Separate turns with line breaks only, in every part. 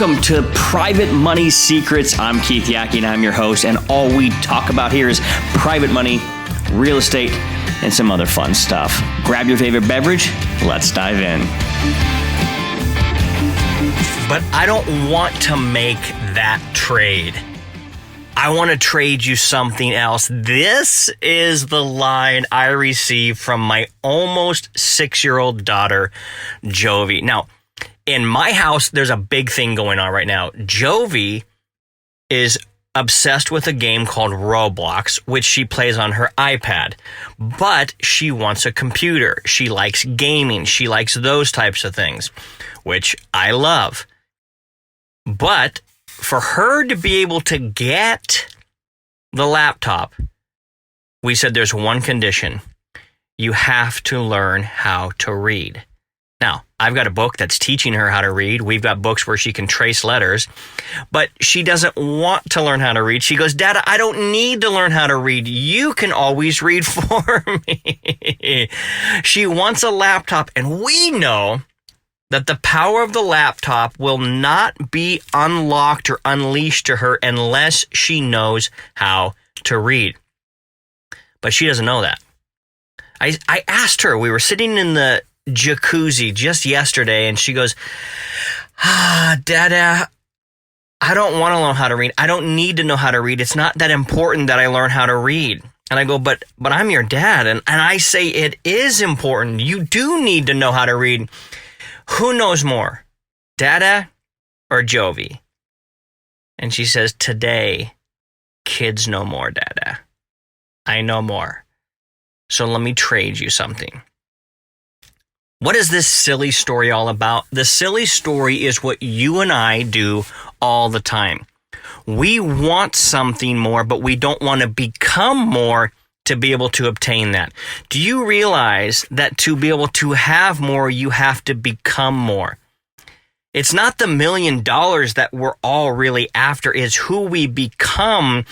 Welcome to Private Money Secrets. I'm Keith Yackey and I'm your host, and all we talk about here is private money, real estate, and some other fun stuff. Grab your favorite beverage. Let's dive in.
But I don't want to make that trade. I want to trade you something else. This is the line I received from my almost 6-year-old daughter, Jovi. Now, in my house, there's a big thing going on right now. Jovi is obsessed with a game called Roblox, which she plays on her iPad. But she wants a computer. She likes gaming. She likes those types of things, which I love. But for her to be able to get the laptop, we said there's one condition. You have to learn how to read. Now, I've got a book that's teaching her how to read. We've got books where she can trace letters, but she doesn't want to learn how to read. She goes, "Dad, I don't need to learn how to read. You can always read for me." She wants a laptop, and we know that the power of the laptop will not be unlocked or unleashed to her unless she knows how to read. But she doesn't know that. I asked her, we were sitting in the jacuzzi just yesterday, and she goes, "Dada, I don't want to learn how to read. I don't need to know how to read. It's not that important that I learn how to read." And I go, but I'm your dad. And I say, it is important. You do need to know how to read. Who knows more, Dada or Jovi? And she says, "Today, kids know more, Dada. I know more. So let me trade you something." What is this silly story all about? The silly story is what you and I do all the time. We want something more, but we don't want to become more to be able to obtain that. Do you realize that to be able to have more, you have to become more? It's not the $1 million that we're all really after. It's who we become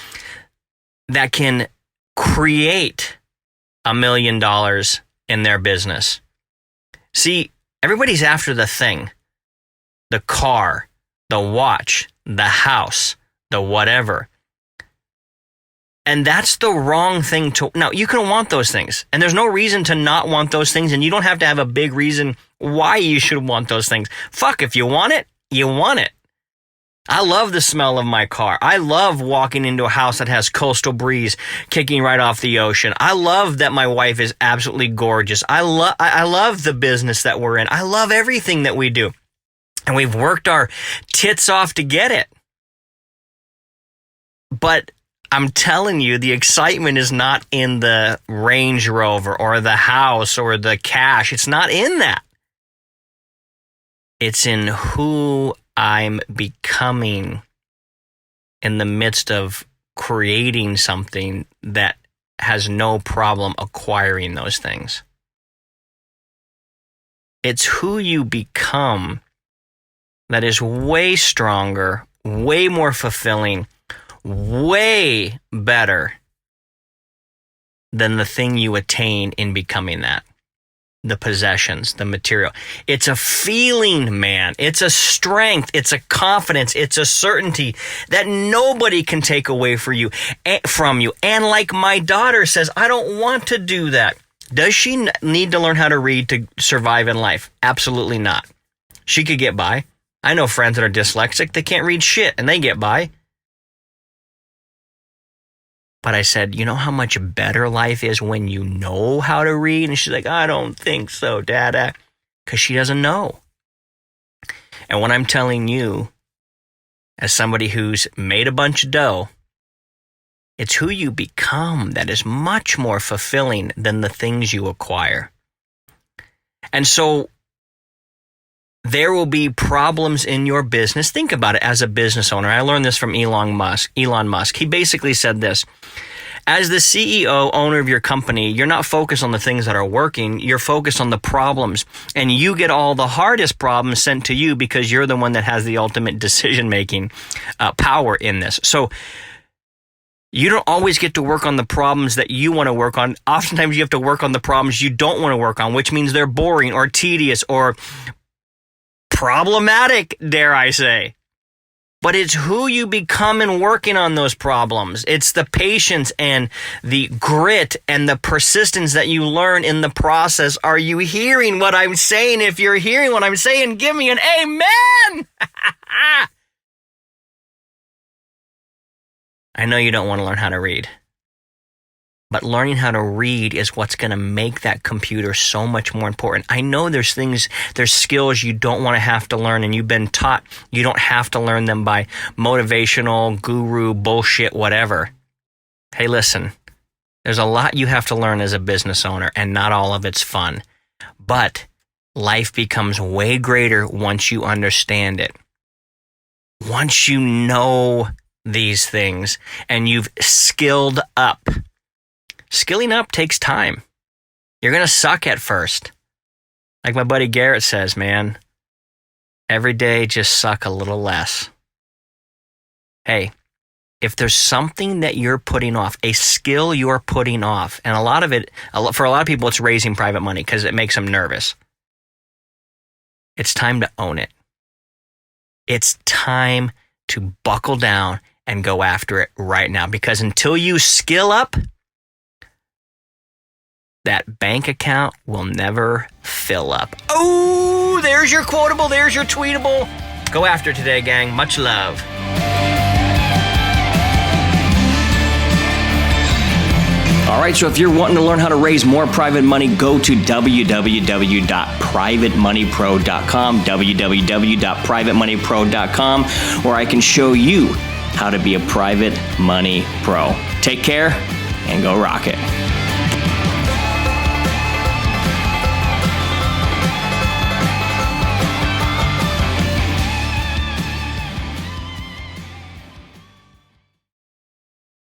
that can create $1 million in their business. See, everybody's after the thing, the car, the watch, the house, the whatever. And that's the wrong thing to... Now, you can want those things, and there's no reason to not want those things, and you don't have to have a big reason why you should want those things. Fuck, if you want it, you want it. I love the smell of my car. I love walking into a house that has coastal breeze kicking right off the ocean. I love that my wife is absolutely gorgeous. I love the business that we're in. I love everything that we do. And we've worked our tits off to get it. But I'm telling you, the excitement is not in the Range Rover or the house or the cash. It's not in that. It's in who I'm becoming in the midst of creating something that has no problem acquiring those things. It's who you become that is way stronger, way more fulfilling, way better than the thing you attain in becoming that. The possessions, the material. It's a feeling, man. It's a strength. It's a confidence. It's a certainty that nobody can take away from you. And like my daughter says, I don't want to do that. Does she need to learn how to read to survive in life? Absolutely not. She could get by. I know friends that are dyslexic. They can't read shit, and they get by. But I said, you know how much better life is when you know how to read? And she's like, "I don't think so, Dada." Because she doesn't know. And what I'm telling you, as somebody who's made a bunch of dough, it's who you become that is much more fulfilling than the things you acquire. And so there will be problems in your business. Think about it as a business owner. I learned this from Elon Musk. He basically said this: as the CEO, owner of your company, you're not focused on the things that are working. You're focused on the problems. And you get all the hardest problems sent to you because you're the one that has the ultimate decision-making power in this. So you don't always get to work on the problems that you want to work on. Oftentimes you have to work on the problems you don't want to work on, which means they're boring or tedious or problematic, dare I say. but it's who you become in working on those problems. It's the patience and the grit and the persistence that you learn in the process. Are you hearing what I'm saying? If you're hearing what I'm saying, give me an amen. I know you don't want to learn how to read, but learning how to read is what's going to make that computer so much more important. I know there's skills you don't want to have to learn, and you've been taught you don't have to learn them by motivational, guru, bullshit, whatever. Hey, listen, there's a lot you have to learn as a business owner, and not all of it's fun. But life becomes way greater once you understand it. Once you know these things and you've skilled up. Skilling up takes time. You're going to suck at first. Like my buddy Garrett says, man, every day just suck a little less. Hey, if there's something that you're putting off, a skill you're putting off, and for a lot of people, it's raising private money because it makes them nervous. It's time to own it. It's time to buckle down and go after it right now, because until you skill up, that bank account will never fill up. Oh, there's your quotable, there's your tweetable. Go after it today, gang. Much love.
All right, so if you're wanting to learn how to raise more private money, go to www.privatemoneypro.com, www.privatemoneypro.com, where I can show you how to be a private money pro. Take care and go rock it.